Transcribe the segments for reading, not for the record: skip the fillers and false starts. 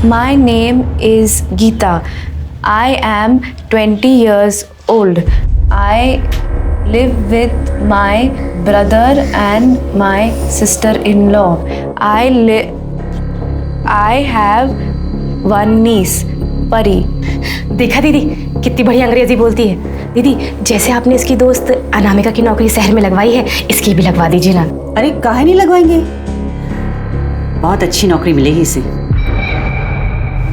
My name is Geeta. I am 20 years old. I live with my brother and my sister-in-law. I have one niece, Pari. देखा दीदी कितनी बढ़िया अंग्रेजी बोलती है। दीदी जैसे आपने इसकी दोस्त अनामिका की नौकरी शहर में लगवाई है, इसकी भी लगवा दीजिए ना। अरे काहे नहीं लगवाएंगे, बहुत अच्छी नौकरी मिलेगी इसे।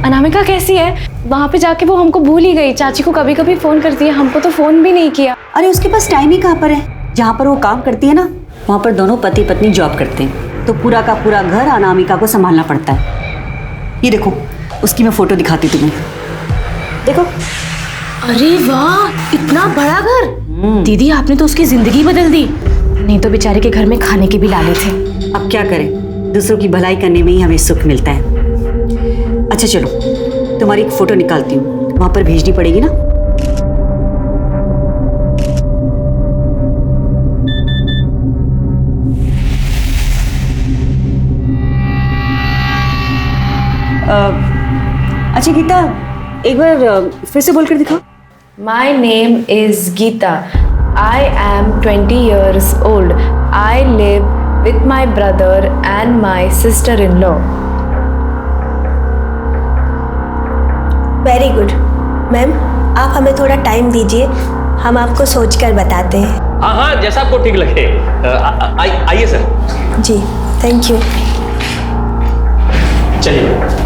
अनामिका कैसी है? वहाँ पे जाके वो हमको भूल ही गई। चाची को कभी कभी फोन करती है, हमको तो फोन भी नहीं किया। अरे उसके पास टाइम ही कहाँ पर है। जहाँ पर वो काम करती है ना, वहाँ पर दोनों पति पत्नी जॉब करते हैं, तो पूरा का पूरा घर अनामिका को संभालना पड़ता है। ये देखो, उसकी मैं फोटो दिखाती तुम्हें, देखो। अरे वाह, इतना बड़ा घर। दीदी आपने तो उसकी जिंदगी बदल दी। नहीं तो बेचारे के घर में खाने के भी लाले थे। अब क्या करें, दूसरों की भलाई करने में ही हमें सुख मिलता है। अच्छा चलो, तुम्हारी एक फोटो निकालती हूँ, वहां पर भेजनी पड़ेगी ना। अच्छा गीता, एक बार फिर से बोल कर दिखाओ। My name is Geeta. I am 20 years old. I live with my brother and my sister-in-law. Very good. Ma'am, आप हमें थोड़ा टाइम दीजिए, हम आपको सोचकर बताते हैं। हाँ हाँ, जैसा आपको ठीक लगे। आइए सर। Ji, thank you. चलिए।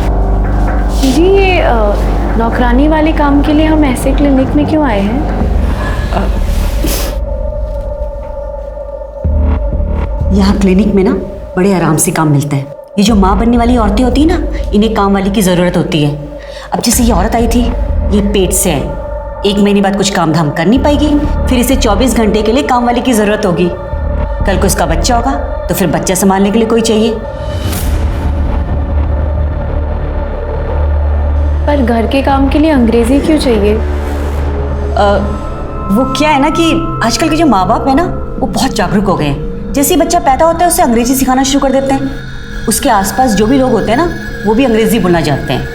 जी, ये नौकरानी वाले काम के लिए हम ऐसे क्लिनिक में क्यों आए हैं? यहाँ क्लिनिक में ना बड़े आराम से काम मिलता है। ये जो माँ बनने वाली औरतें होती है ना, इन्हें काम वाली की ज़रूरत होती है। अब जैसे ये औरत आई थी, ये पेट से है, 1 महीने बाद कुछ काम धाम कर नहीं पाएगी, फिर इसे 24 घंटे के लिए काम वाली की ज़रूरत होगी। कल को इसका बच्चा होगा तो फिर बच्चा संभालने के लिए कोई चाहिए। पर घर के काम के लिए अंग्रेजी क्यों चाहिए? वो क्या है ना कि आजकल के जो माँ बाप है ना, वो बहुत जागरूक हो गए हैं। जैसे ही बच्चा पैदा होता है उसे अंग्रेजी सिखाना शुरू कर देते हैं। उसके आसपास जो भी लोग होते हैं ना, वो भी अंग्रेजी बोलना जानते हैं,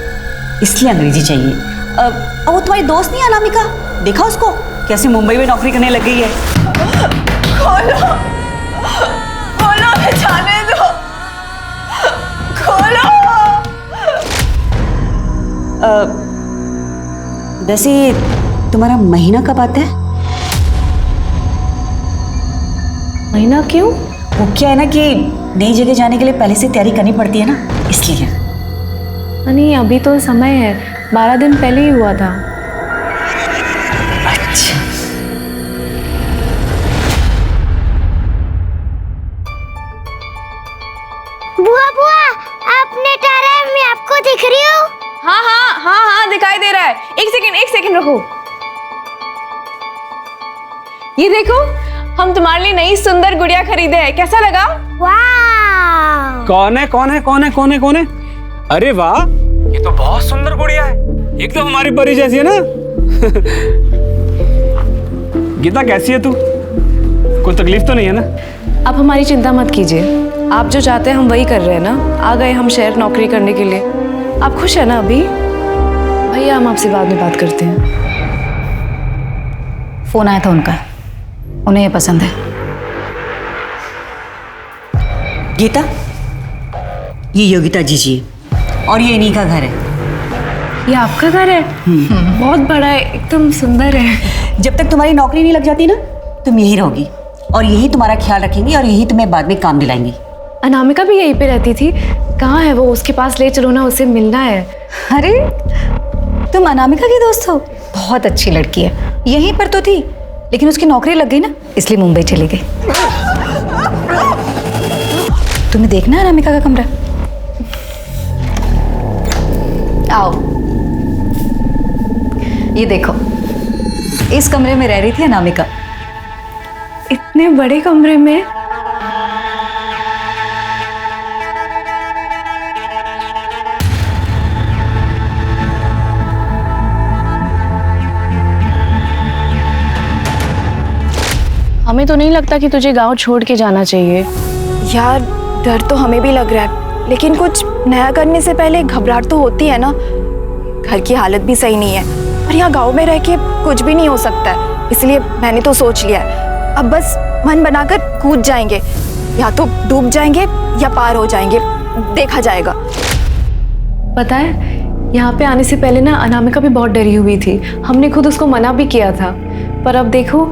इसलिए अंग्रेजी चाहिए। अब वो तुम्हारी दोस्त नहीं है अनामिका, देखा उसको कैसे मुंबई में नौकरी करने लग गई है। खोलो, खोलो, हमें जाने दो, खोलो। वैसे तुम्हारा महीना कब आता है? महीना क्यों? वो क्या है ना कि नई जगह जाने के लिए पहले से तैयारी करनी पड़ती है ना, इसलिए। नहीं, अभी तो समय है, 12 दिन पहले ही हुआ था। अच्छा, बुआ बुआ, आपने तारा है, मैं आपको दिख रही हूँ? हाँ हाँ हाँ हाँ, दिखाई दे रहा है। एक सेकंड रुको। ये देखो, हम तुम्हारे लिए नई सुंदर गुड़िया खरीदे हैं, कैसा लगा? वाह! कौन है? अरे वाह, ये तो बहुत सुंदर गुड़िया है, एकदम हमारी परी जैसी है ना। गीता कैसी है तू? कोई तकलीफ तो नहीं है ना? आप हमारी चिंता मत कीजिए, आप जो चाहते हैं हम वही कर रहे हैं ना। आ गए हम शहर नौकरी करने के लिए। आप खुश है ना अभी? भैया, हम आपसे बाद में बात करते हैं। फोन आया था उनका, उन्हें ये पसंद है। गीता, ये योगिता जी और ये इन्हीं का घर है। ये आपका घर है? बहुत बड़ा है, एकदम सुंदर है। जब तक तुम्हारी नौकरी नहीं लग जाती ना, तुम यही रहोगी और यही तुम्हारा ख्याल रखेंगी और यही तुम्हें बाद में काम दिलाएंगी। अनामिका भी यहीं पे रहती थी। कहाँ है वो? उसके पास ले चलो ना, उसे मिलना है। अरे तुम अनामिका की दोस्त हो? बहुत अच्छी लड़की है, यहीं पर तो थी, लेकिन उसकी नौकरी लग गई ना, इसलिए मुंबई चली गई। तुम्हें देखना है अनामिका का कमरा? आओ, ये देखो, इस कमरे में रह रही थी अनामिका। इतने बड़े कमरे में? हमें तो नहीं लगता कि तुझे गांव छोड़ के जाना चाहिए। यार, डर तो हमें भी लग रहा है, लेकिन कुछ नया करने से पहले घबराहट तो होती है ना। घर की हालत भी सही नहीं है और यहाँ गांव में रह के कुछ भी नहीं हो सकता है, इसलिए मैंने तो सोच लिया है अब बस मन बनाकर कूद जाएंगे, या तो डूब जाएंगे या पार हो जाएंगे, देखा जाएगा। पता है यहाँ पे आने से पहले ना अनामिका भी बहुत डरी हुई थी, हमने खुद उसको मना भी किया था, पर अब देखो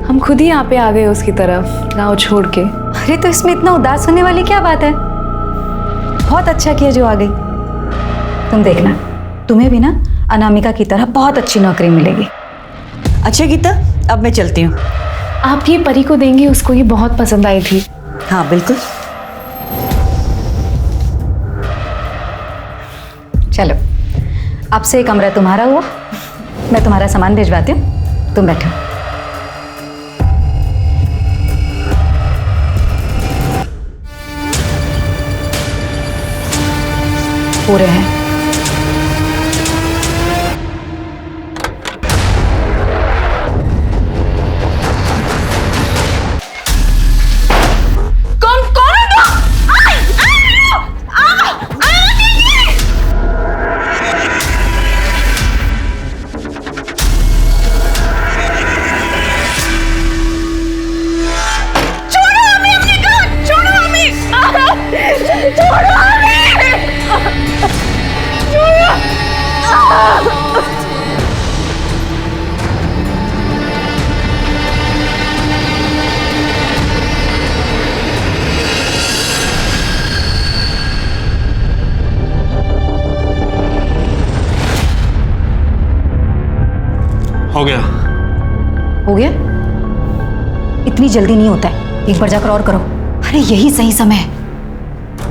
हम खुद ही यहाँ पे आ गए उसकी तरफ नाव छोड़ के। अरे तो इसमें इतना उदास होने वाली क्या बात है? बहुत अच्छा किया जो आ गई। तुम देखना, तुम्हें भी ना अनामिका की तरह बहुत अच्छी नौकरी मिलेगी। अच्छा गीता, अब मैं चलती हूँ। आप ये परी को देंगे, उसको ये बहुत पसंद आई थी। हाँ बिल्कुल। चलो, अब से कमरा तुम्हारा हुआ, मैं तुम्हारा सामान भिजवाती हूँ, तुम बैठो। पूरे हैं। हो गया। हो गया? इतनी जल्दी नहीं होता है, एक बार जाकर और करो। अरे यही सही समय है,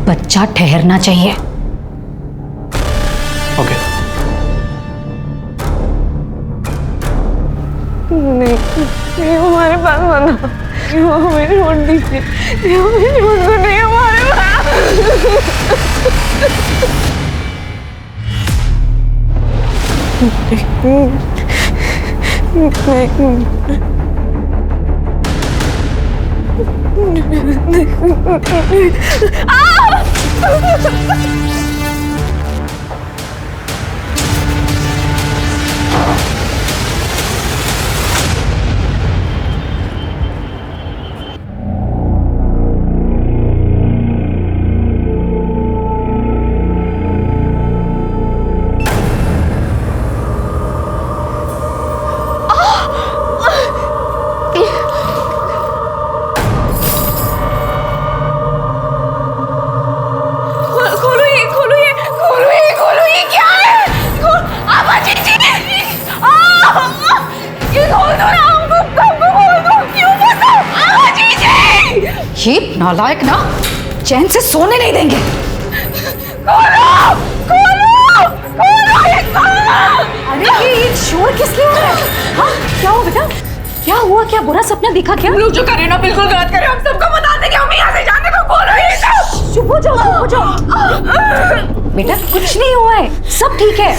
बच्चा ठहरना चाहिए। ओके। नहीं हमारे पास बना, हमें छोड़ दीजिए, हमें छोड़ दो, नहीं हमारे ये नालायक ना चैन से सोने नहीं देंगे। अरे ये शोर किस लिए हो रहा है? हाँ, क्या हुआ बेटा? क्या हुआ? क्या बुरा सपना दिखा क्या? लोग जो करे ना बिल्कुल गलत करे, हम सबको बता देंगे, हम यहाँ से जाने को बोलो ही। चुप हो जाओ, चुप हो जाओ। बेटा कुछ नहीं हुआ है, सब ठीक है।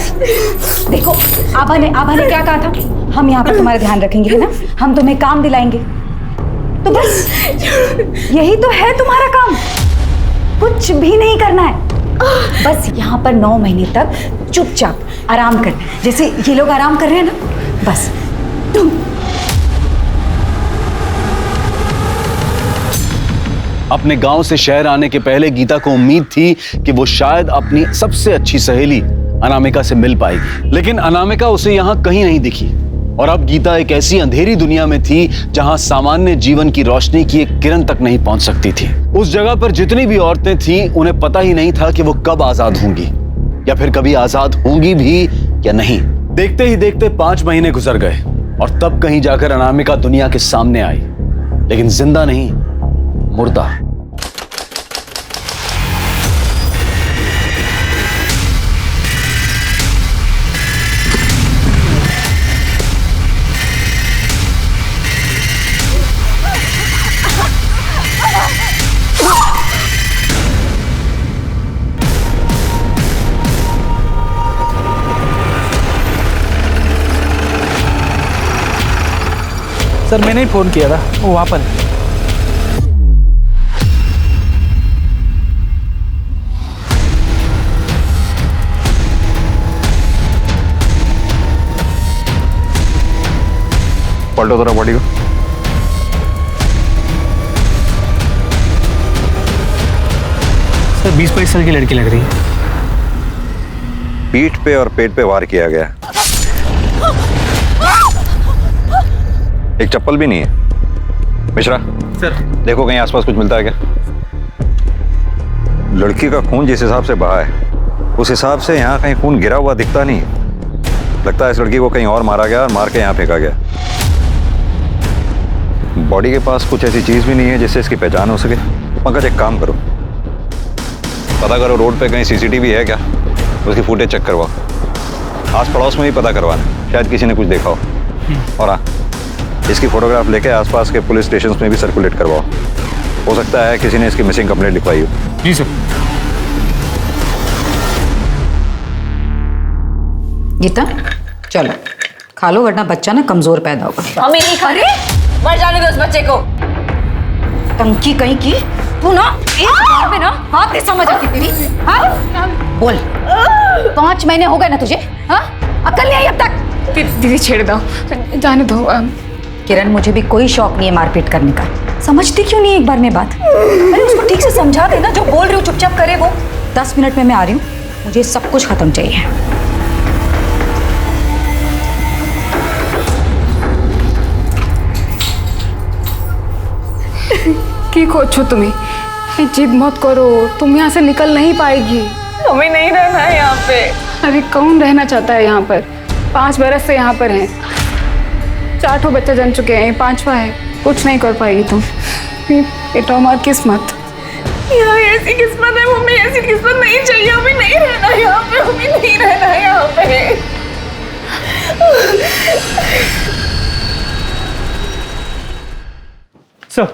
देखो आभा ने क्या कहा था, हम यहाँ पर तुम्हारा ध्यान रखेंगे, है ना? हम तुम्हें काम दिलाएंगे, तो बस यही तो है तुम्हारा काम, कुछ भी नहीं करना है। बस यहाँ पर 9 महीने तक चुपचाप आराम करना है, जैसे ये लोग आराम कर रहे हैं ना, बस तुम। अपने गांव से शहर आने के पहले गीता को उम्मीद थी कि वो शायद अपनी सबसे अच्छी सहेली अनामिका से मिल पाएगी, लेकिन अनामिका उसे यहाँ कहीं नहीं दिखी। और अब गीता एक ऐसी अंधेरी दुनिया में थी जहां सामान्य जीवन की रोशनी की एक किरण तक नहीं पहुंच सकती थी। उस जगह पर जितनी भी औरतें थीं, उन्हें पता ही नहीं था कि वो कब आजाद होंगी, या फिर कभी आजाद होंगी भी या नहीं। देखते ही देखते 5 महीने गुजर गए और तब कहीं जाकर अनामिका दुनिया के सामने आई, लेकिन जिंदा नहीं, मुर्दा। सर मैंने ही फोन किया था, वो वहां पर। पलटो जरा बॉडी को। सर 20-22 साल की लड़की लग रही है। पीठ पे और पेट पे वार किया गया। एक चप्पल भी नहीं है। मिश्रा सर देखो कहीं आसपास कुछ मिलता है क्या? लड़की का खून जिस हिसाब से बहा है उस हिसाब से यहाँ कहीं खून गिरा हुआ दिखता नहीं। लगता है इस लड़की को कहीं और मारा गया और मार के यहाँ फेंका गया। बॉडी के पास कुछ ऐसी चीज भी नहीं है जिससे इसकी पहचान हो सके। पंकज एक काम करो, पता करो रोड पे कहीं सीसीटीवी है क्या, उसकी फुटेज चेक करवाओ। आस पड़ोस में भी पता करवाना, शायद किसी ने कुछ देखा हो। और हाँ, इसकी फोटोग्राफ लेके आसपास के पुलिस स्टेशन में भी सर्कुलेट करवाओ। हो सकता है किसी ने इसकी मिसिंग कंप्लेंट लिखवाई हो। जी सर। गीता चलो खा लो, वरना बच्चा ना कमजोर पैदा होगा। हमें नहीं खा रहे, मर जाने दो उस बच्चे को। टंकी कहीं की तू ना एक बार में ना हाथ नहीं समझ आती तेरी। हाँ बोल, 5 महीने हो गए ना तुझे? हाँ अकल नहीं आई अब तक? दीदी छेड़ दो, जाने दो। किरण मुझे भी कोई शौक नहीं है मारपीट करने का। समझती क्यों नहीं एक बार में बात? अरे उसको ठीक से समझा देना, जो बोल रही हूँ चुपचाप करे वो। 10 मिनट में मैं आ रही हूँ, मुझे सब कुछ खत्म चाहिए। की कोचो तुम्हें, जिद मत करो, तुम यहाँ से निकल नहीं पाएगी। हमें नहीं रहना है यहाँ पे। अरे कौन रहना चाहता है यहाँ पर? 5 बरस से यहाँ पर हैं, 4 बच्चे जन चुके हैं, 5वां है। कुछ नहीं कर पाएगी तुम। बेटा हमारी किस्मत, यार ऐसी किस्मत है मम्मी, ऐसी किस्मत नहीं चाहिए। हमें नहीं रहना यहाँ पे, हमें नहीं रहना यहाँ पे। सर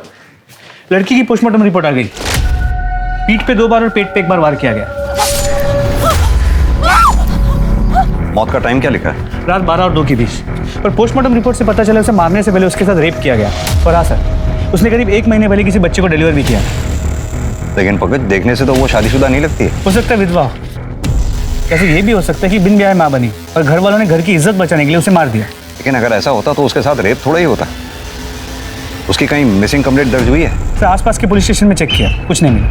लड़की की पोस्टमार्टम रिपोर्ट आ गई। पीठ पे 2 बार और पेट पे 1 बार वार किया गया। मौत का टाइम क्या लिखा है? रात 12 और 2 के बीच। पर पोस्टमार्टम रिपोर्ट से पता चला उसे मारने से पहले उसके साथ रेप किया गया। और हाँ सर, उसने करीब 1 महीने पहले किसी बच्चे को डिलीवर भी किया। लेकिन पंकज देखने से तो वो शादीशुदा नहीं लगती है। हो सकता है विधवा हो। वैसे ये भी हो सकता है कि बिन ब्याह माँ बनी और घर वालों ने घर की इज्जत बचाने के लिए उसे मार दिया। लेकिन अगर ऐसा होता तो उसके साथ रेप थोड़ा ही होता। उसकी कहीं मिसिंग कंप्लेंट दर्ज हुई है? सर आसपास के पुलिस स्टेशन में चेक किया, कुछ नहीं मिला।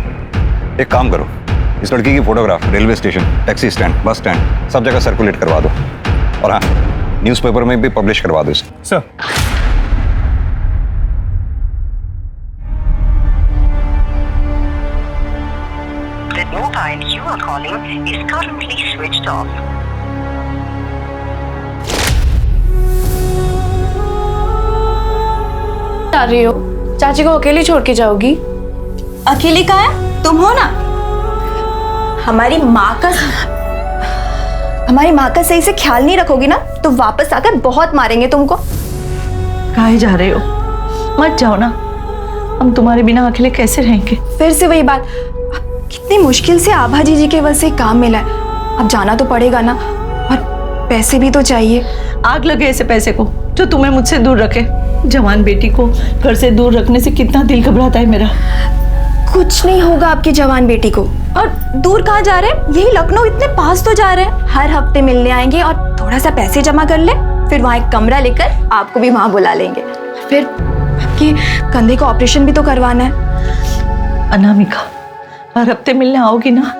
एक काम करो, इस लड़की की photograph railway station, taxi stand, bus stand सब जगह सर्कुलेट करवा दो। और हाँ, न्यूज़पेपर में भी पब्लिश करवा दो इसे। Sir The mobile you are calling is currently switched off. आ रही हो? चाची को अकेली छोड़ के जाओगी? अकेली कहाँ है? तुम हो ना। हमारी माँ का सही से ख्याल नहीं रखोगी ना तो वापस आकर बहुत मारेंगे तुमको। कहाँ जा रहे हो? मत जाओ ना, हम तुम्हारे बिना अकेले कैसे रहेंगे? फिर से वही बात, कितनी मुश्किल से आभा जी के वजह से काम मिला है, अब जाना तो पड़ेगा ना, और पैसे भी तो चाहिए। आग लगे ऐसे पैसे को जो तुम्हें मुझसे दूर रखे। जवान बेटी को घर से दूर रखने से कितना दिल घबराता है मेरा। कुछ नहीं होगा आपकी जवान बेटी को। और दूर कहाँ जा रहे हैं? यही लखनऊ, इतने पास तो जा रहे हैं। हर हफ्ते मिलने आएंगे और थोड़ा सा पैसे जमा कर ले, फिर वहाँ एक कमरा लेकर आपको भी वहाँ बुला लेंगे। फिर आपके कंधे का ऑपरेशन भी तो करवाना है। अनामिका, हर हफ्ते मिलने आओगी ना?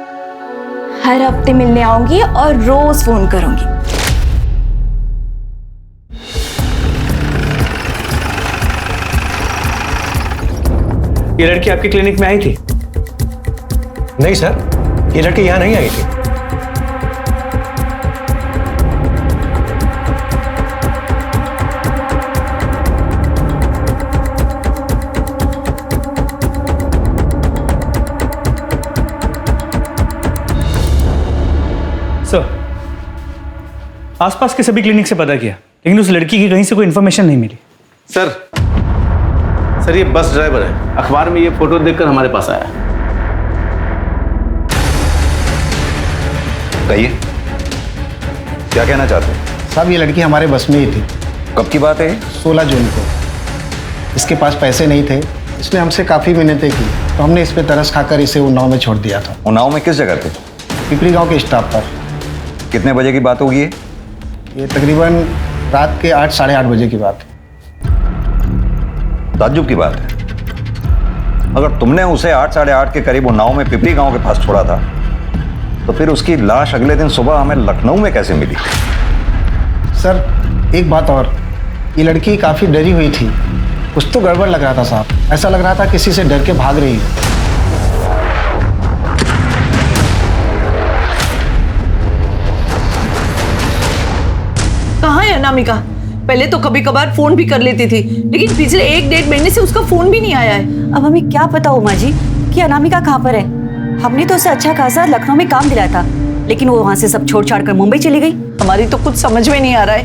हर हफ्ते मिलने आऊंगी और रोज फोन करूंगी। ये लड़की आपके क्लिनिक में आई थी? नहीं सर, ये लड़की यहाँ नहीं आई थी। सर आसपास के सभी क्लिनिक से पता किया, लेकिन उस लड़की की कहीं से कोई इन्फॉर्मेशन नहीं मिली। सर ये बस ड्राइवर है, अखबार में ये फोटो देखकर हमारे पास आया। कहिए, क्या कहना चाहते हैं? साहब ये लड़की हमारे बस में ही थी। कब की बात है? 16 जून को। इसके पास पैसे नहीं थे, इसने हमसे काफ़ी मिन्नतें की, तो हमने इस पे तरस खाकर इसे उन्नाव में छोड़ दिया था। उन्नाव में किस जगह थे? पिपरी गांव के स्टॉप पर। कितने बजे की बात होगी ये? ये तकरीबन रात के 8 साढ़े 8 बजे की बात है। ताज्जुब की बात है। अगर तुमने उसे 8 साढ़े 8 के करीब उन्नाव में पिपरी गांव के पास छोड़ा था, तो फिर उसकी लाश अगले दिन सुबह हमें लखनऊ में कैसे मिली? सर एक बात और, ये लड़की काफ़ी डरी हुई थी, कुछ तो गड़बड़ लग रहा था साहब। ऐसा लग रहा था किसी से डर के भाग रही है। कहाँ है अनामिका? पहले तो कभी कभार फोन भी कर लेती थी, लेकिन पिछले 1-1.5 महीने से उसका फोन भी नहीं आया है। अब हमें क्या पता उमा जी कि अनामिका कहाँ पर है। हमने तो उसे अच्छा खासा लखनऊ में काम दिलाया था, लेकिन वो वहां से सब छोड़ छाड़ कर मुंबई चली गई। हमारी तो कुछ समझ में नहीं आ रहा है,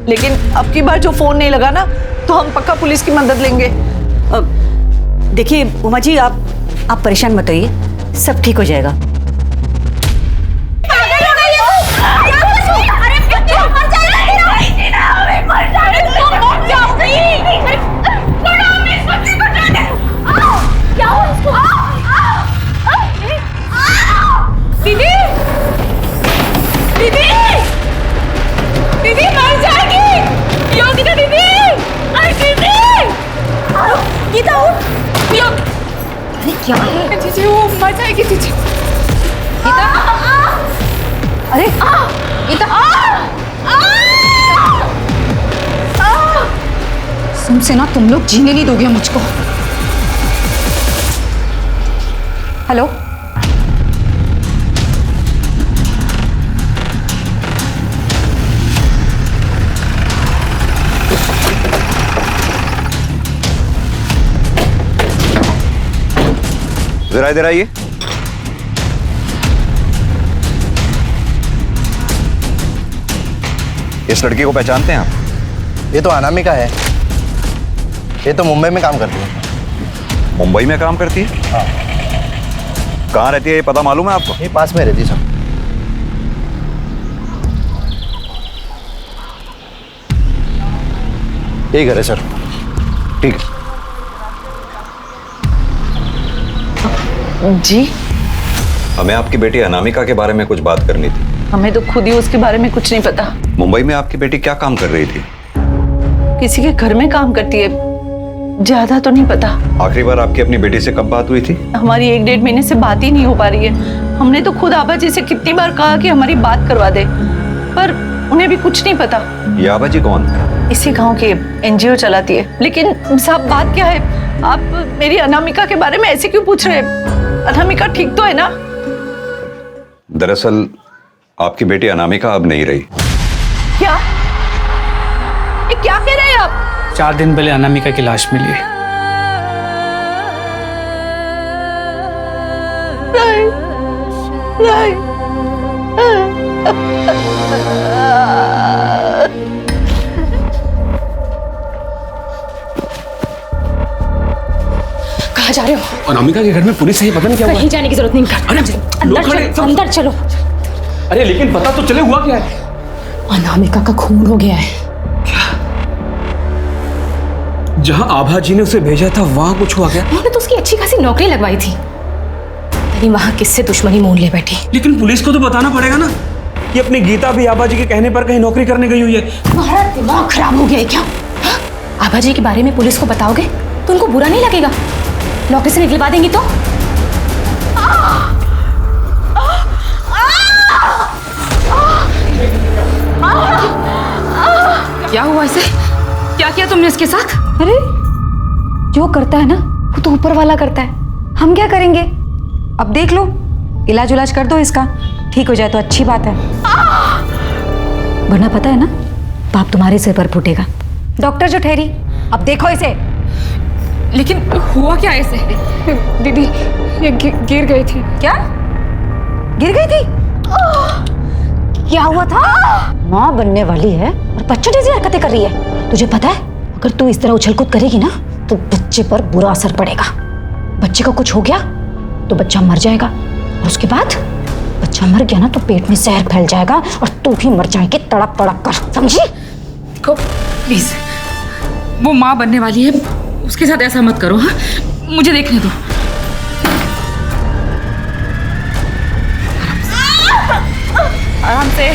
लेकिन अब की बार जो फोन नहीं लगा ना, तो हम पक्का पुलिस की मदद लेंगे। देखिए उमा जी, आप परेशान मत होइए, सब ठीक हो जाएगा। दीदी, दीदी, दीदी मर जाएगी। योगिता दीदी, अरे दीदी, गीता उठ। अरे क्या है? जीजी वो मर जाएगी जीजी। गीता, अरे गीता, तुमसे ना तुम लोग जीने नहीं दोगे मुझको। हेलो, जरा इधर आइए। इस लड़की को पहचानते हैं आप? ये तो अनामिका है, ये तो मुंबई में काम करती है। मुंबई में काम करती है? हाँ। कहाँ रहती है ये पता मालूम है आपको? ये पास में रहती सर। यही घर है सर। ठीक है। जी, हमें आपकी बेटी अनामिका के बारे में कुछ बात करनी थी। हमें तो खुद ही उसके बारे में कुछ नहीं पता। मुंबई में आपकी बेटी क्या काम कर रही थी? किसी के घर में काम करती है, ज्यादा तो नहीं पता। आखिरी बार आपकी अपनी बेटी से कब बात हुई थी? हमारी 1-1.5 महीने से बात ही नहीं हो पा रही है। हमने तो खुद आबा जी से कितनी बार कहा कि हमारी बात करवा दे, पर उन्हें भी कुछ नहीं पता। ये आबा जी कौन? इसी गांव के NGO चलाती है। लेकिन साहब बात क्या है, आप मेरी अनामिका के बारे में ऐसे क्यों पूछ रहे हैं? अनामिका ठीक तो है ना? दरअसल आपकी बेटी अनामिका अब नहीं रही। क्या? ये क्या कह रहे हैं आप? 4 दिन पहले अनामिका की लाश मिली है। नहीं, नहीं। कहाँ जा रहे हो? अनामिका के घर में पुलिस है, ये पता नहीं क्या हुआ। कहीं जाने की जरूरत नहीं। अरे अंदर चलो, अंदर चलो। अरे लेकिन पता तो चले हुआ क्या है? अनामिका का खून हो गया है। जहां आभा जी ने उसे भेजा था वहां कुछ हुआ क्या? उन्होंने तो उसकी अच्छी खासी नौकरी लगवाई थी, तभी वहां किससे दुश्मनी मोल ले बैठी। लेकिन पुलिस को तो बताना पड़ेगा ना कि अपनी गीता भी आभा जी के कहने पर कहीं नौकरी करने गई हुई है। तुम्हारा दिमाग खराब हो गया है क्या? आभा जी के बारे में पुलिस को बताओगे तो उनको बुरा नहीं लगेगा? नौकरी से निकलवा देंगी तो? क्या हुआ इसे? क्या किया तुमने इसके साथ? अरे जो करता है ना वो तो ऊपर वाला करता है, हम क्या करेंगे? अब देख लो, इलाज उलाज कर दो इसका, ठीक हो जाए तो अच्छी बात है, वरना पता है ना पाप तुम्हारे सिर पर फूटेगा। डॉक्टर जो ठहरी, अब देखो इसे। लेकिन हुआ क्या ऐसे? दीदी ये गिर गई थी। क्या गिर गई थी? क्या हुआ था? माँ बनने वाली है और बच्चों जैसी हरकतें कर रही है। तुझे पता है अगर तू इस तरह उछल कूद करेगी ना तो बच्चे पर बुरा असर पड़ेगा। बच्चे को कुछ हो गया तो बच्चा मर जाएगा, और उसके बाद बच्चा मर गया ना तो पेट में जहर फैल जाएगा और तू भी मर जाएगी तड़प तड़प कर, समझी? देखो प्लीज, वो माँ बनने वाली है, उसके साथ ऐसा मत करो। हाँ, मुझे देखने दो। आराम से,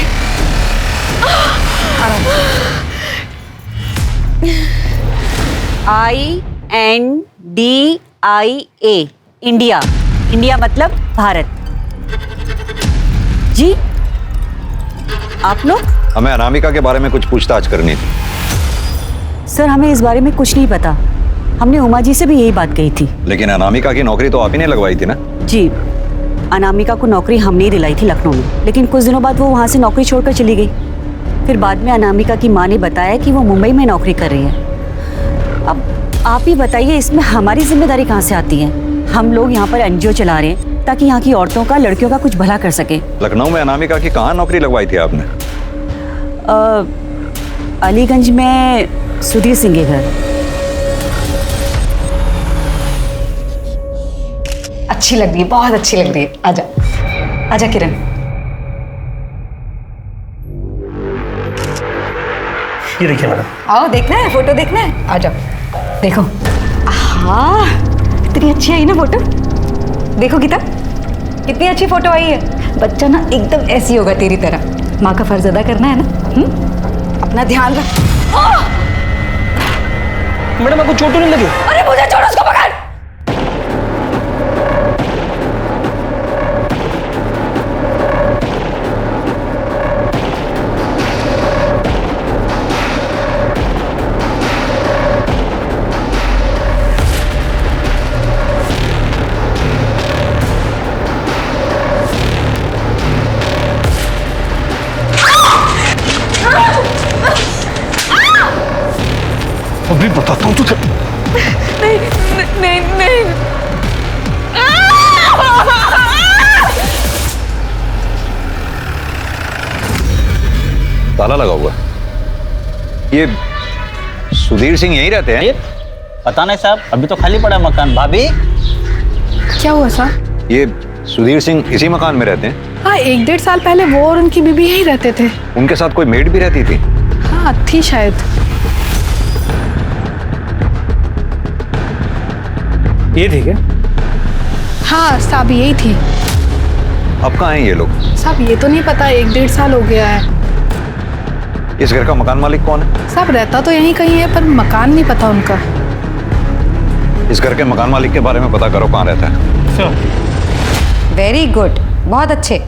आराम से। I INDIA, India. इंडिया मतलब भारत। जी आप लोग? हमें अनामिका के बारे में कुछ पूछताछ करनी थी। सर हमें इस बारे में कुछ नहीं पता, हमने उमा जी से भी यही बात कही थी। लेकिन अनामिका की नौकरी तो आप ही ने लगवाई थी ना? जी, अनामिका को नौकरी हमने ही दिलाई थी लखनऊ में, लेकिन कुछ दिनों बाद वो वहाँ से नौकरी छोड़कर चली गई। फिर बाद में अनामिका की माँ ने बताया कि वो मुंबई में नौकरी कर रही है। अब आप ही बताइए इसमें हमारी जिम्मेदारी कहाँ से आती है? हम लोग यहाँ पर NGO चला रहे हैं ताकि यहाँ की औरतों का, लड़कियों का कुछ भला कर सके। लखनऊ में अनामिका की कहाँ नौकरी लगवाई थी आपने? अलीगंज में सुधीर सिंह के घर। अच्छी लग रही है, बहुत अच्छी लग रही है। आजा आजा किरण। ये देखिए मैडम। आओ, देखना है फोटो, देखना है, आ जाओ। देखो, हाँ कितनी अच्छी आई ना फोटो। देखो गीता, कितनी अच्छी फोटो आई है। बच्चा ना एकदम ऐसी होगा तेरी तरह। माँ का फर्ज अदा करना है ना। अपना ध्यान रख। मैडम आपको चोट तो नहीं लगी? अरे मुझे छोड़, उसको पकड़। अभी बताता हूँ तुझे। नहीं नहीं नहीं। ताला लगा हुआ। ये सुधीर सिंह यहीं रहते हैं? पता नहीं साहब, अभी तो खाली पड़ा मकान। भाभी क्या हुआ साहब? ये सुधीर सिंह इसी मकान में रहते हैं? हाँ, 1-1.5 साल पहले वो और उनकी बीबी यहीं रहते थे। उनके साथ कोई मेड भी रहती थी? हाँ थी शायद। ये ठीक है? हाँ साहब यही थी। अब कहाँ हैं ये लोग? साहब ये तो नहीं पता, 1-1.5 साल हो गया है। इस घर का मकान मालिक कौन है? साहब रहता तो यहीं कहीं है, पर मकान नहीं पता उनका। इस घर के मकान मालिक के बारे में पता करो, कहाँ रहता है। वेरी गुड, बहुत अच्छे।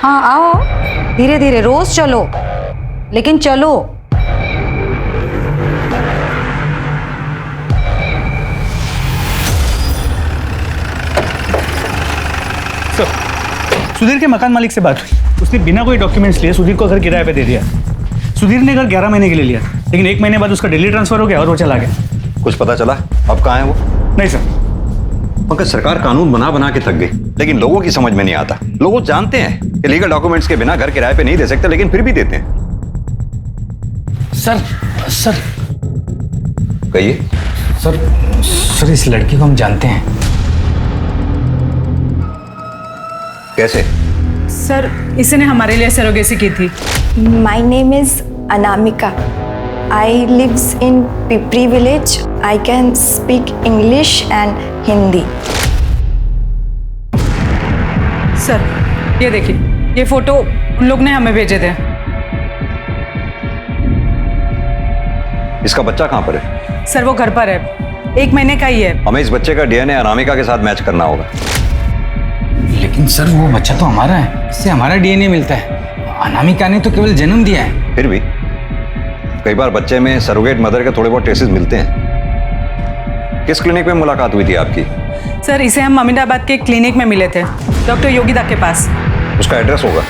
हाँ आओ, धीरे धीरे, रोज चलो, लेकिन चलो। सुधीर के मकान मालिक से बात हुई, उसने बिना कोई डॉक्यूमेंट्स लिए सुधीर को घर किराए पे दे दिया। सुधीर ने घर 11 महीने के लिए लिया, लेकिन 1 महीने बाद उसका दिल्ली ट्रांसफर हो गया और वो चला गया। कुछ पता चला अब कहाँ है वो? नहीं सर। पंकज, सरकार कानून बना बना के थक गई, लेकिन लोगों की समझ में नहीं आता। लोग जानते हैं कि लीगल डॉक्यूमेंट्स के बिना घर किराए पे नहीं दे सकते, लेकिन फिर भी देते हैं। सर कहिए। सर इस लड़की को हम जानते हैं। कैसे? सर इसने हमारे लिए सरोगेसी की थी। My name is Anamika. I lives in Pipri village. I can speak English and Hindi. Sir ये देखिए, ये फोटो उन लोग ने हमें भेजे थे। इसका बच्चा कहाँ पर है? सर वो घर पर है, 1 महीने का ही है। हमें इस बच्चे का DNA अनामिका के साथ मैच करना होगा। लेकिन सर वो बच्चा तो हमारा है, इससे हमारा DNA मिलता है। अनामिका ने तो केवल जन्म दिया है। फिर भी कई बार बच्चे में सरोगेट मदर के थोड़े बहुत ट्रेसेस मिलते हैं। किस क्लिनिक में मुलाकात हुई थी आपकी? सर इसे हम अमीनाबाद के क्लिनिक में मिले थे, डॉक्टर योगिता के पास। उसका एड्रेस होगा?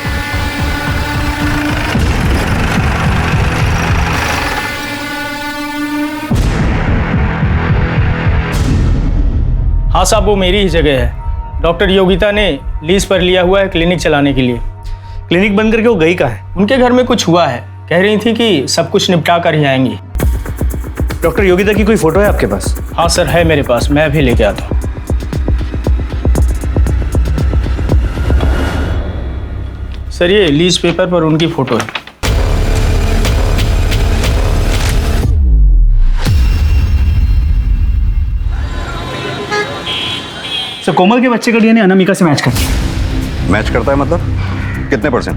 हाँ साहब, वो मेरी ही जगह है। डॉक्टर योगिता ने लीज पर लिया हुआ है क्लिनिक चलाने के लिए। क्लिनिक बंद करके वो गई कहाँ है? उनके घर में कुछ हुआ है, कह रही थी कि सब कुछ निपटा कर ही आएंगी। डॉक्टर योगिता की कोई फोटो है आपके पास? हाँ सर है मेरे पास, मैं भी लेके आता हूँ। सर ये लीज पेपर पर उनकी फोटो है। सर कोमल के बच्चे का DNA अनामिका से मैच करता है। मैच करता है मतलब कितने %?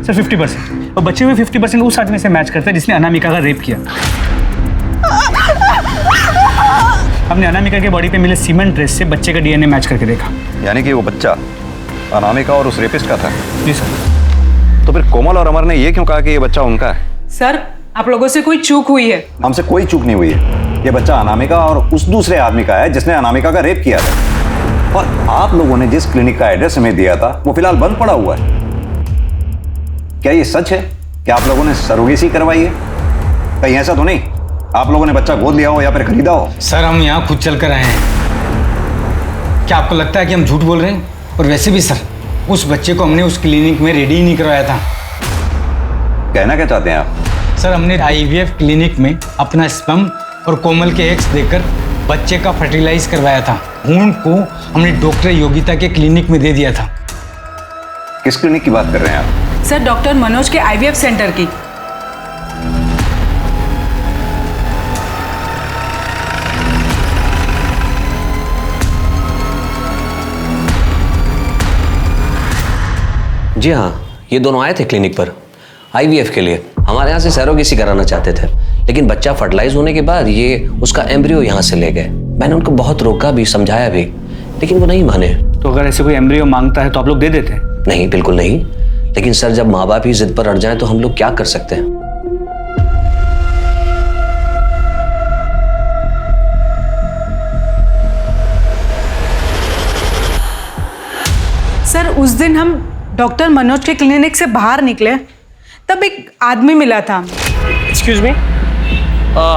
सर 50%। और बचे हुए 50% उस आदमी से मैच करता है जिसने अनामिका का रेप किया। हमने अनामिका के बॉडी पे मिले सीमेंट ड्रेस से बच्चे का डीएनए मैच करके देखा। यानी कि वो बच्चा अनामिका और उस रेपिस्ट का था? जी सर। तो फिर कोमल और अमर ने ये क्यों कहा कि ये बच्चा उनका है? सर, आप लोगों से कोई चूक हुई है। हमसे कोई चूक नहीं हुई है। ये बच्चा अनामिका और उस दूसरे आदमी का है जिसने अनामिका का रेप किया था। और आप लोगों ने जिस क्लिनिक का एड्रेस हमें दिया था वो फिलहाल बंद पड़ा हुआ है। क्या ये सच है कि आप लोगों ने सरोगेसी करवाई है? कहीं ऐसा तो नहीं आप लोगों ने बच्चा गोद लिया हो या फिर खरीदा हो? सर, हम यहाँ खुद चल कर आए हैं। क्या आपको लगता है कि हम झूठ बोल रहे हैं? और वैसे भी सर, उस बच्चे को हमने उस क्लिनिक में रेडी ही नहीं करवाया था। कहना क्या चाहते हैं आप? सर, हमने आईवीएफ क्लिनिक में अपना स्पर्म और कोमल के एग्स देकर बच्चे का फर्टिलाइज करवाया था। भ्रूण को हमने डॉक्टर योगिता के क्लिनिक में दे दिया था। किस क्लिनिक की बात कर रहे हैं आप? सर, डॉक्टर मनोज के आईवीएफ सेंटर की। जी हाँ, ये दोनों आए थे क्लिनिक पर आईवीएफ के लिए। हमारे यहाँ से सरोगेसी कराना चाहते थे, लेकिन बच्चा फर्टिलाइज होने के बाद ये उसका एम्ब्रियो यहाँ से ले गए। मैंने उनको बहुत रोका भी, समझाया भी, लेकिन वो नहीं माने। तो अगर ऐसे कोई एम्ब्रियो मांगता है तो आप लोग दे देते? नहीं, बिल्कुल नहीं। लेकिन सर, जब माँ बाप ही जिद पर अड़ जाएं तो हम लोग क्या कर सकते हैं? सर, उस दिन हम डॉक्टर मनोज के क्लिनिक से बाहर निकले, तब एक आदमी मिला था। एक्सक्यूज मी,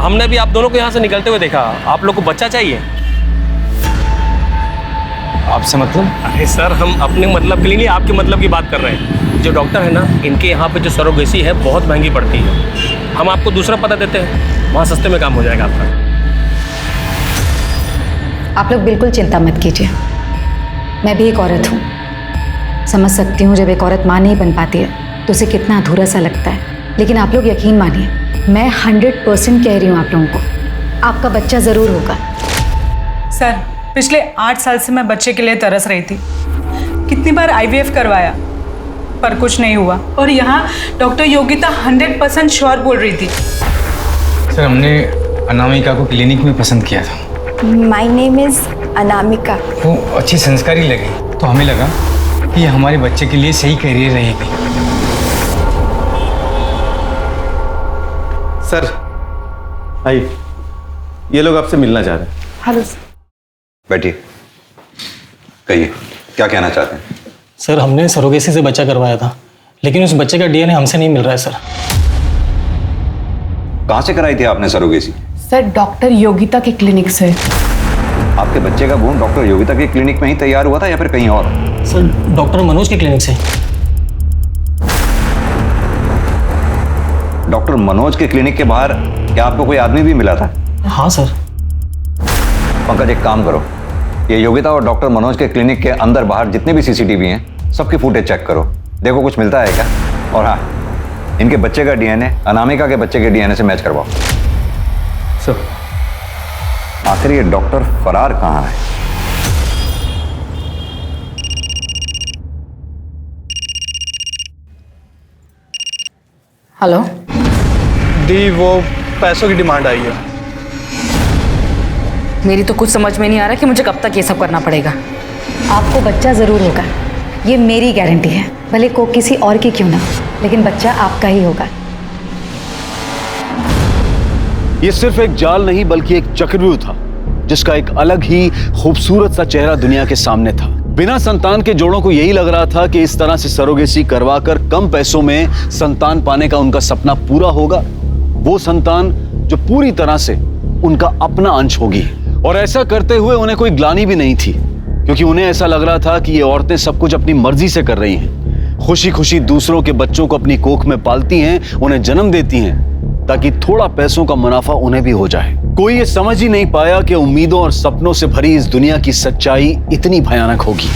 हमने भी आप दोनों को यहाँ से निकलते हुए देखा। आप लोग को बच्चा चाहिए? आपसे मतलब? अरे सर, हम अपने मतलब के लिए नहीं, आपके मतलब की बात कर रहे हैं। जो डॉक्टर है ना, इनके यहाँ पे जो सरोगेसी है बहुत महंगी पड़ती है। हम आपको दूसरा पता देते हैं, वहाँ सस्ते में काम हो जाएगा आपका। आप लोग बिल्कुल चिंता मत कीजिए। मैं भी एक औरत हूँ, समझ सकती हूँ जब एक औरत माँ नहीं बन पाती है तो उसे कितना अधूरा सा लगता है। लेकिन आप लोग यकीन मानिए, मैं 100% कह रही हूँ आप लोगों को, आपका बच्चा ज़रूर होगा। सर, पिछले 8 साल से मैं बच्चे के लिए तरस रही थी। कितनी बार आईवीएफ करवाया पर कुछ नहीं हुआ। और यहाँ डॉक्टर योगिता 100% श्योर बोल रही थी। सर, हमने अनामिका को क्लिनिक में पसंद किया था। My name is Anamika. वो अच्छी संस्कारी लगी तो हमें लगा कि ये हमारे बच्चे के लिए सही करियर रहेगी। सर, आइए, ये लोग आपसे मिलना चाह रहे हैं। हेलो। बैठिए, कहिए क्या कहना चाहते हैं? सर, हमने सरोगेसी से बच्चा करवाया था, लेकिन उस बच्चे का डीएनए हमसे नहीं मिल रहा है सर। कहाँ से कराई थी आपने सरोगेसी? सर, डॉक्टर योगिता के क्लिनिक से। आपके बच्चे का भ्रूण डॉक्टर योगिता के क्लिनिक में ही तैयार हुआ था या फिर कहीं और? सर, डॉक्टर मनोज के क्लिनिक से। डॉक्टर मनोज के क्लिनिक के बाहर क्या आपको कोई आदमी भी मिला था? हाँ सर। पंकज, एक काम करो, ये योगिता और डॉक्टर मनोज के क्लिनिक के अंदर बाहर जितने भी सीसीटीवी हैं सबकी फुटेज चेक करो, देखो कुछ मिलता है क्या। और हाँ, इनके बच्चे का डीएनए अनामिका के बच्चे के डीएनए से मैच करवाओ। सर, आखिर ये डॉक्टर फरार कहाँ है? हेलो दी, वो पैसों की डिमांड आई है। मेरी तो कुछ समझ में नहीं आ रहा कि मुझे कब तक ये सब करना पड़ेगा। आपको बच्चा ज़रूर होगा, ये मेरी गारंटी है, भले को किसी और की क्यों ना, लेकिन बच्चा आपका ही होगा। ये सिर्फ एक जाल नहीं बल्कि एक चक्रव्यूह था जिसका एक अलग ही खूबसूरत सा चेहरा दुनिया के सामने था। बिना संतान के जोड़ों को यही लग रहा था कि इस तरह से सरोगेसी करवाकर कम पैसों में संतान पाने का उनका सपना पूरा होगा। वो संतान जो पूरी तरह से उनका अपना अंश होगी। और ऐसा करते हुए उन्हें कोई ग्लानि भी नहीं थी, क्योंकि उन्हें ऐसा लग रहा था कि ये औरतें सब कुछ अपनी मर्जी से कर रही हैं। खुशी खुशी दूसरों के बच्चों को अपनी कोख में पालती हैं, उन्हें जन्म देती हैं ताकि थोड़ा पैसों का मुनाफा उन्हें भी हो जाए। कोई ये समझ ही नहीं पाया कि उम्मीदों और सपनों से भरी इस दुनिया की सच्चाई इतनी भयानक होगी।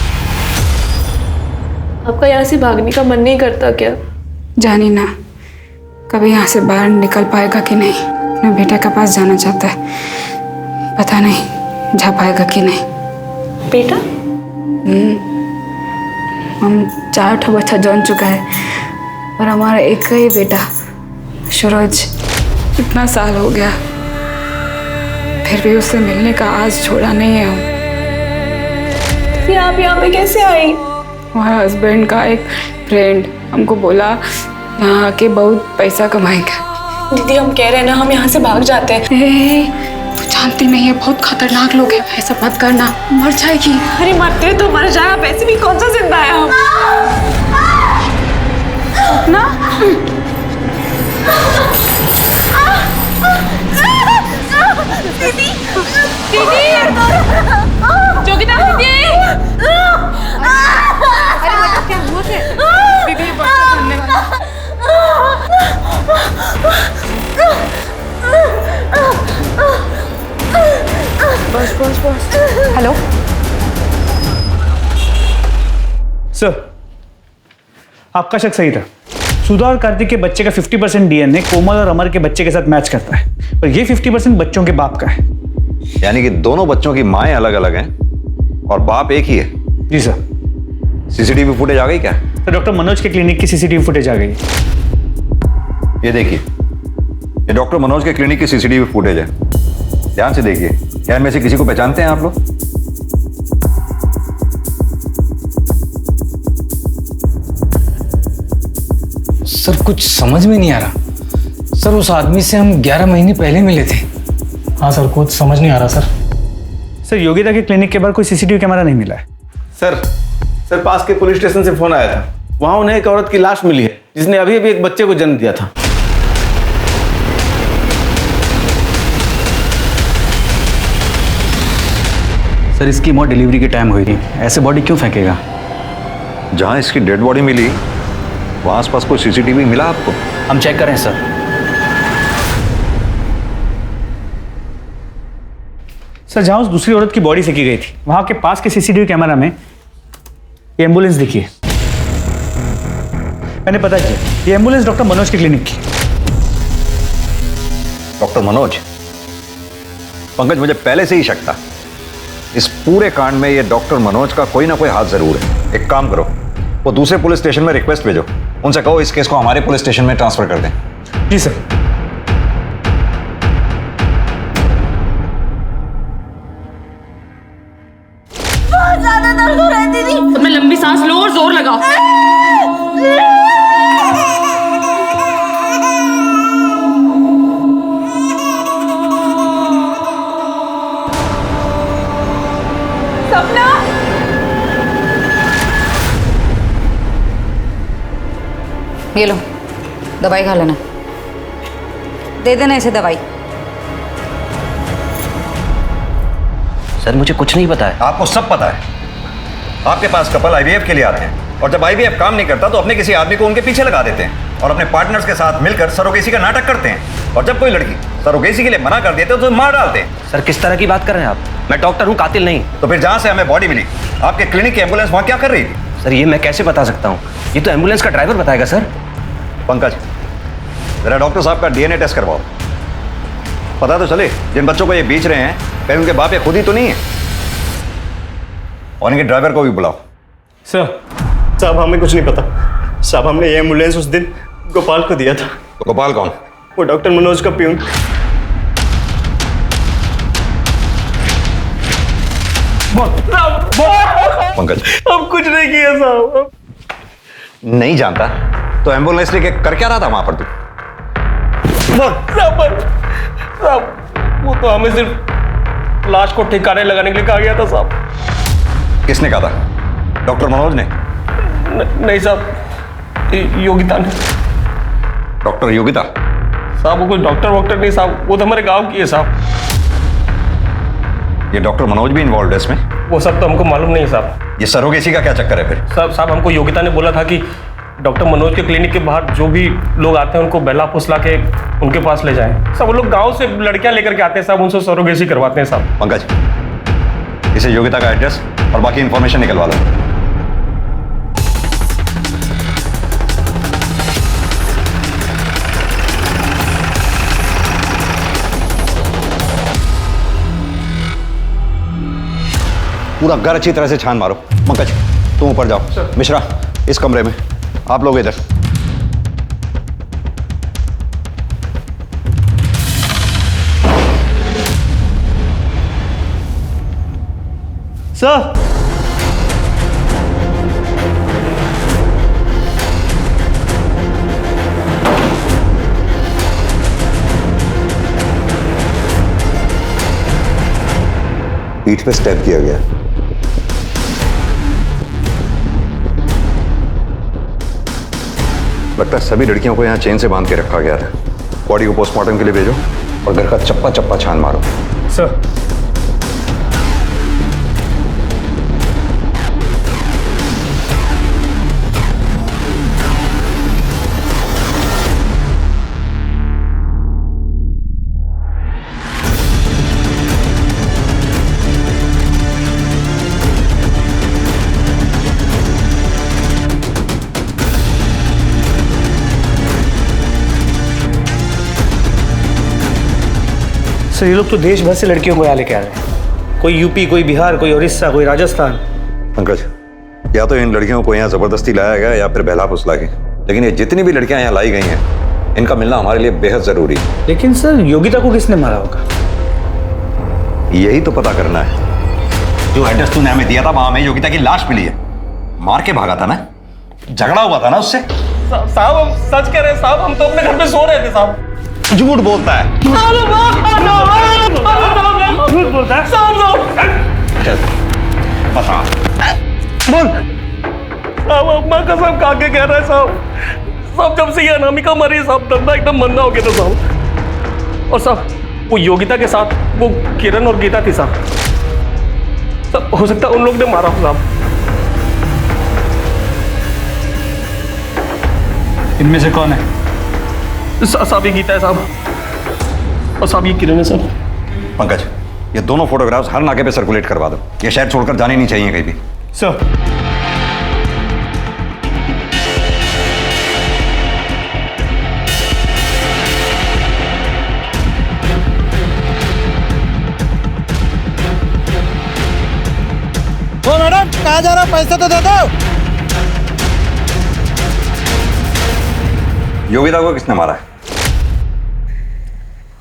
आपका यहाँ से भागने का मन नहीं करता क्या? जानी ना, कभी यहाँ से बाहर निकल पाएगा कि नहीं। अपने बेटे के पास जाना चाहता है, पता नहीं जा पाएगा कि नहीं। बेटा? हम 4 ठो बच्चा जन चुका है, और हमारा एक ही बेटा सूरज, इतना साल हो गया फिर भी उससे मिलने का आज छोड़ा नहीं है हम। फिर आप यहाँ पे कैसे आई? हमारा हस्बैंड का एक फ्रेंड हमको बोला यहाँ आके बहुत पैसा कमाएगा। दीदी हम कह रहे हैं ना, हम यहाँ से भाग जाते हैं। तू जानती नहीं है बहुत खतरनाक लोग हैं, ऐसा मत करना, मर जाएगी। अरे मरते तो मर जाए, आप ऐसे भी कौन सा जिंदा है हम। ना दीदी दीदी योगिता दीदी। अरे मतलब क्या हुआ थे? दीदी बहुत धन्यवाद। बस बस बस। हेलो सर, आपका शक सही था। सुधा और कार्तिक के बच्चे का 50% डीएनए कोमल और अमर के बच्चे के साथ मैच करता है, पर ये 50% बच्चों के बाप का है। यानी कि दोनों बच्चों की माएँ अलग अलग हैं और बाप एक ही है। जी सर। सीसीटीवी फुटेज आ गई क्या? तो डॉक्टर मनोज के क्लिनिक की सीसीटीवी फुटेज आ गई। ये देखिए, ये डॉक्टर मनोज के क्लिनिक की सीसीटीवी फुटेज है। ध्यान से देखिए, क्या इनमें से किसी को पहचानते हैं आप लोग? सर कुछ समझ में नहीं आ रहा। सर उस आदमी से हम 11 महीने पहले मिले थे। हाँ सर, कुछ समझ नहीं आ रहा सर। सर योगिता के क्लिनिक के बाहर कोई सीसीटीवी कैमरा नहीं मिला है। सर पास के पुलिस स्टेशन से फोन आया था, वहां उन्हें एक औरत की लाश मिली है जिसने अभी अभी एक बच्चे को जन्म दिया था। सर इसकी मौत डिलीवरी के टाइम हुई थी, ऐसे बॉडी क्यों फेंकेगा? जहां इसकी डेड बॉडी मिली वहां आसपास कोई सीसीटीवी मिला आपको? हम चेक करें सर। सर जहां उस दूसरी औरत की बॉडी फेंकी गई थी वहां के पास के सीसीटीवी कैमरा में ये एम्बुलेंस दिखी है। मैंने पता किया, ये एम्बुलेंस डॉक्टर मनोज के क्लिनिक की। डॉक्टर मनोज? पंकज, मुझे पहले से ही शक था इस पूरे कांड में ये डॉक्टर मनोज का कोई ना कोई हाथ जरूर है। एक काम करो, वो दूसरे पुलिस स्टेशन में रिक्वेस्ट भेजो, उनसे कहो इस केस को हमारे पुलिस स्टेशन में ट्रांसफर कर दें। जी सर। बहुत ज्यादा दर्द हो रहा है दीदी। तुम्हें लंबी सांस लो और जोर लगाओ। सपना ये लो दवाई खा लेना, दे देना इसे दवाई। सर मुझे कुछ नहीं पता है। आपको सब पता है। आपके पास कपल आईवीएफ के लिए आते हैं और जब आईवीएफ काम नहीं करता तो अपने किसी आदमी को उनके पीछे लगा देते हैं और अपने पार्टनर्स के साथ मिलकर सरोगेसी का नाटक करते हैं, और जब कोई लड़की सरोगेसी के लिए मना कर देते हैं तो मार डालते हैं। सर किस तरह की बात कर रहे हैं आप? मैं डॉक्टर हूँ, कातिल नहीं। तो फिर जहां से हमें बॉडी मिली, आपके क्लिनिक की एम्बुलेंस वहां क्या कर रही थी? सर ये मैं कैसे बता सकता हूँ, ये तो एम्बुलेंस का ड्राइवर बताएगा। सर पंकज, जरा डॉक्टर साहब का डीएनए टेस्ट करवाओ, पता तो चले जिन बच्चों को ये बेच रहे हैं कहीं उनके बाप ये खुद ही तो नहीं है। और इनके ड्राइवर को भी बुलाओ। साहब हमें कुछ नहीं पता साहब, हमने ये एम्बुलेंस उस दिन गोपाल को दिया था। तो गोपाल कौन? वो डॉक्टर मनोज का प्यून। पंकज हम कुछ नहीं किया साहब। नहीं जानता तो एम्बुलेंस लेके कर क्या रहा था वहां पर तू? साहब वो तो हमें सिर्फ लाश को ठिकाने लगाने के लिए कहा गया था साहब। किसने कहा था? डॉक्टर मनोज ने? नहीं साहब, योगिता ने। डॉक्टर योगिता? साहब वो कोई डॉक्टर वॉक्टर नहीं साहब, वो तो हमारे गांव की है साहब। ये डॉक्टर मनोज भी इन्वॉल्व है इसमें? वो सब तो हमको मालूम नहीं साहब। ये सरोगेसी का क्या चक्कर है फिर? साहब हमको योगिता ने बोला था कि डॉक्टर मनोज के क्लिनिक के बाहर जो भी लोग आते हैं उनको बहला फुसला के उनके पास ले जाएं। सब वो लोग गांव से लड़कियां लेकर के आते हैं साहब, उनसे सरोगेसी करवाते हैं साहब। पंकज, इसे योगिता का एड्रेस और बाकी इंफॉर्मेशन निकलवा लो। पूरा घर अच्छी तरह से छान मारो। पंकज तुम ऊपर जाओ, मिश्रा इस कमरे में, आप लोग इधर। सर पीठ पे स्टेप किया गया। लगता है सभी लड़कियों को यहाँ चेन से बांध के रखा गया था। बॉडी को पोस्टमार्टम के लिए भेजो और घर का चप्पा चप्पा छान मारो। सर सर ये लोग तो देश भर से लड़कियों को यहाँ लेके आ रहे हैं। कोई यूपी, कोई बिहार, कोई उड़ीसा, कोई राजस्थान। पंकज, या तो इन लड़कियों को यहाँ जबरदस्ती लाया गया या फिर बहला फुसला के, लेकिन ये जितनी भी लड़कियां यहाँ लाई गई हैं इनका मिलना हमारे लिए बेहद जरूरी है। लेकिन सर योगिता को किसने मारा होगा? यही तो पता करना है। जो एड्रेस तूने हमें दिया था वहां हमें योगिता की लाश मिली है। मार के भागा था ना, झगड़ा हुआ था ना उससे। साहब हम सच कह रहे हैं साहब, हम तो अपने घर पे सो रहे थे साहब। झूठ बोलता है। झूठ बोलता है चल बता बोल। साहब अम्मा कसम खा के कह रहा है साहब, जब से ये अनामिका मरी साहब धंधा एकदम मंदा हो गया था साहब। और साहब वो योगिता के साथ वो किरण और गीता थी साहब। हो सकता है उन लोग ने मारा हो साहब। इनमें से कौन है? साहब ये गीता है साहब, और साहब ये किरण है साहब। पंकज, ये दोनों फोटोग्राफ्स हर नाके पे सर्कुलेट करवा दो। ये शहर छोड़कर जाने नहीं चाहिए कहीं भी। सर ओ मैडम, कहाँ जा रहा? पैसे तो दे दो। योगिता को किसने मारा है?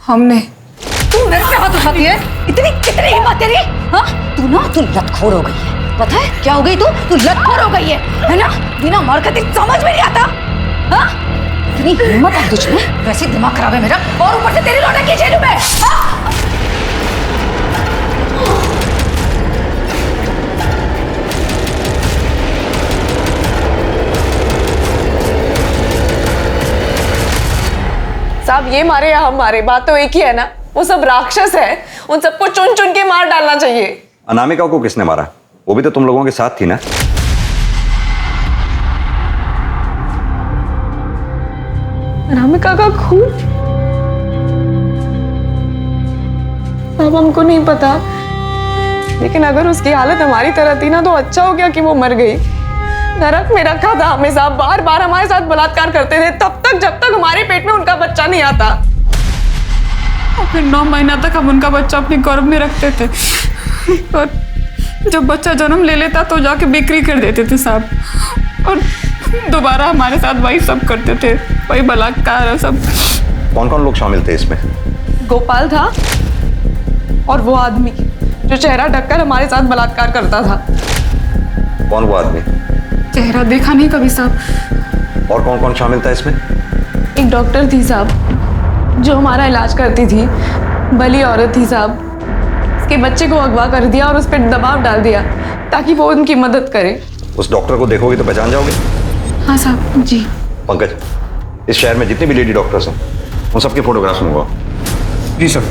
हमने। तू मेरे पे हाथ उठाती है? कितनी हिम्मत तेरी? हाँ, तू लतखोर हो गई है। पता है क्या हो गई तू लतखोर हो गई है ना? बिना मार के तेरी समझ में नहीं आता। हाँ, इतनी हिम्मत है तुझ में? वैसे दिमाग खराब है मेरा, और ऊपर से तेरी लौटा की जेल में। साहब ये मारे या हम मारे, बात तो एक ही है ना। वो सब राक्षस है, उन सबको चुन चुन के मार डालना चाहिए। अनामिका को किसने मारा? वो भी तो तुम लोगों के साथ थी ना। अनामिका का खून? साहब हमको नहीं पता, लेकिन अगर उसकी हालत हमारी तरह थी ना तो अच्छा हो गया कि वो मर गई। नरक में रखा था हमें साहब, बार बार हमारे साथ बलात्कार करते थे तब तक जब तक हमारे पेट में उनका बच्चा नहीं आता। और फिर 9 महीना तक हम उनका बच्चा अपने गर्भ में रखते थे, और जब बच्चा जन्म ले लेता तो जाके बिक्री कर देते थे साहब, और दोबारा हमारे साथ वही सब करते थे, वही बलात्कार और सब। कौन कौन लोग शामिल थे इसमें? गोपाल था और वो आदमी जो चेहरा ढककर हमारे साथ बलात्कार करता था। कौन वो आदमी? चेहरा देखा नहीं कभी साहब। और कौन कौन शामिल था इसमें? एक डॉक्टर थी साहब जो हमारा इलाज करती थी, भली औरत थी साहब। उसके बच्चे को अगवा कर दिया और उस पर दबाव डाल दिया ताकि वो उनकी मदद करे। उस डॉक्टर को देखोगे तो पहचान जाओगे? हाँ साहब जी। पंकज, इस शहर में जितने भी लेडी डॉक्टर्स हैं उन सबके फोटोग्राफ्स मंगवाओ। जी सर।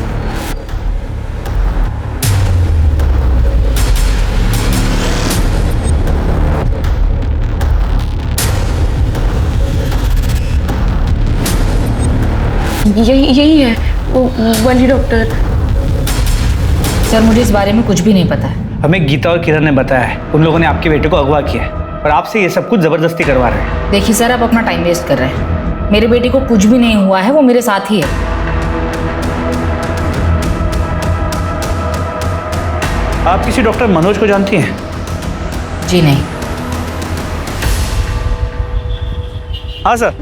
यही है वो वाली डॉक्टर। सर मुझे इस बारे में कुछ भी नहीं पता है। हमें गीता और किरण ने बताया है उन लोगों ने आपके बेटे को अगवा किया है और आपसे ये सब कुछ जबरदस्ती करवा रहे हैं। देखिए सर, आप अपना टाइम वेस्ट कर रहे हैं। मेरे बेटे को कुछ भी नहीं हुआ है, वो मेरे साथ ही है। आप किसी डॉक्टर मनोज को जानती हैं? जी नहीं। हाँ सर,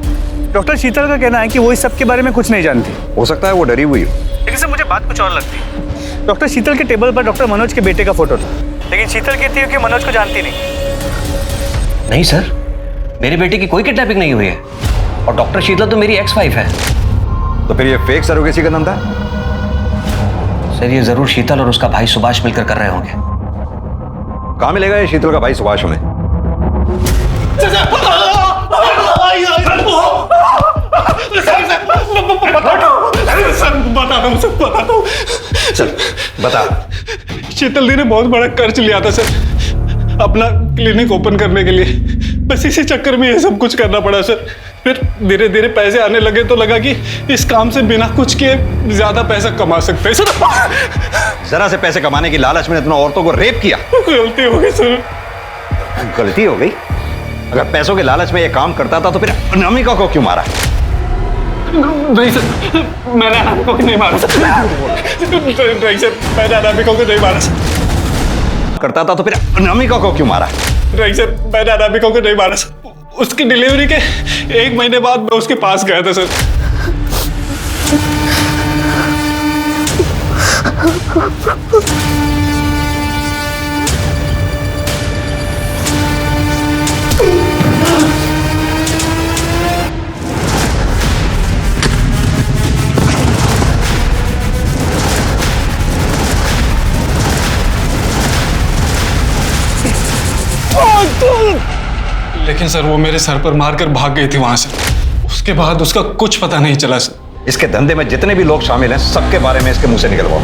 डॉक्टर शीतल का कहना है कि वो इस सब के बारे में कुछ नहीं जानती। हो सकता है वो डरी हुई हो। लेकिन सर मुझे बात कुछ और लगती है। डॉक्टर शीतल के टेबल पर डॉक्टर मनोज के बेटे का फोटो था। लेकिन शीतल कहती है कि मनोज को जानती नहीं। नहीं सर, मेरी बेटी की कोई किडनैपिंग नहीं हुई है और डॉक्टर शीतल तो मेरी एक्स वाइफ है। तो फिर ये फेक सरोगेसी का धंधा? सर ये जरूर शीतल और उसका भाई सुभाष मिलकर कर रहे होंगे। कहाँ मिलेगा ये शीतल का भाई सुभाष हमें? सर बता। शीतल दी ने बहुत बड़ा कर्ज लिया था सर, अपना क्लिनिक ओपन करने के लिए। बस इसी चक्कर में ये सब कुछ करना पड़ा सर। फिर धीरे धीरे पैसे आने लगे तो लगा कि इस काम से बिना कुछ किए ज्यादा पैसा कमा सकते हैं सर। जरा से पैसे कमाने की लालच में तुमने औरतों को रेप किया। गलती हो गई सर। गलती हो गई? अगर पैसों के लालच में ये काम करता था तो फिर अनामिका को क्यों मारा? नहीं सर, मैंने अनामिका को नहीं मारा सर। नहीं सर, मैंने अनामिका को नहीं मारा सर। करता था तो फिर अनामिका को क्यों मारा? नहीं सर, मैंने अनामिका को नहीं मारा सर। उसकी डिलीवरी के 1 महीने बाद मैं उसके पास गया था सर। लेकिन सर वो मेरे सर पर मारकर भाग गई थी वहां से। उसके बाद उसका कुछ पता नहीं चला सर। इसके धंधे में जितने भी लोग शामिल हैं सबके बारे में इसके मुंह से निकलवाओ।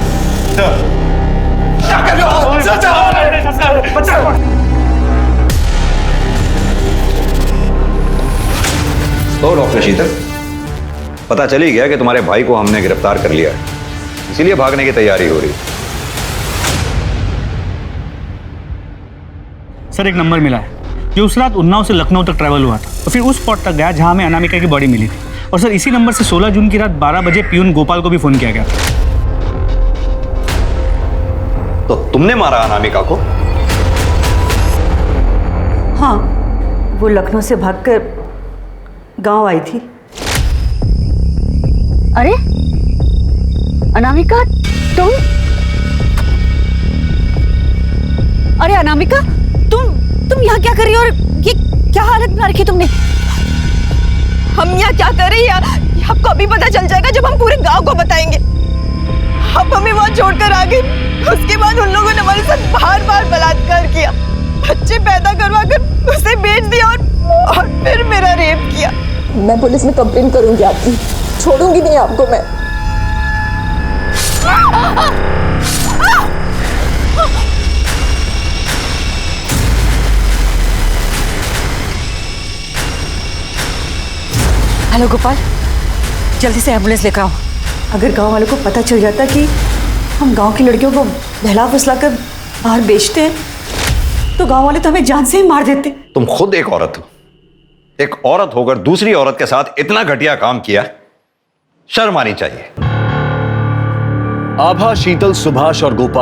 तो डॉक्टर शीतल, पता चल ही गया कि तुम्हारे भाई को हमने गिरफ्तार कर लिया है, इसीलिए भागने की तैयारी हो रही। सर एक नंबर मिला है जो उस रात उन्नाव से लखनऊ तक ट्रैवल हुआ था और फिर उस स्पॉट तक गया जहां हमें अनामिका की बॉडी मिली थी। और सर इसी नंबर से 16 जून की रात 12 बजे पियून गोपाल को भी फोन किया गया था। तो तुमने मारा अनामिका को? हाँ, वो लखनऊ से भागकर गांव आई थी। अरे अनामिका, तुम? अरे अनामिका, तुम यहाँ क्या कर रही हो और ये क्या हालत बना रखी तुमने? हम यहाँ क्या कर रहे हैं ये आपको अभी पता चल जाएगा जब हम पूरे गांव को बताएंगे। अब हमें वहाँ छोड़कर आ गए, उसके बाद उन लोगों ने हमारे साथ बार-बार बलात्कार किया, बच्चे पैदा करवा कर उसे बेच दिया और फिर मेरा रेप किया। मैं पुलिस में कंप्लेंट करूंगी आपकी, छोड़ूंगी नहीं आपको मैं। हेलो गोपाल, जल्दी से एम्बुलेंस लेकर आओ। अगर गांव वालों को पता चल जाता कि हम गांव की लड़कियों को बहला फुसला कर बाहर बेचते हैं तो गांव वाले तो हमें जान से ही मार देते। तुम खुद एक औरत हो, एक औरत होकर दूसरी औरत के साथ इतना घटिया काम किया, शर्म आनी चाहिए। आभा, शीतल, सुभाष और गोपाल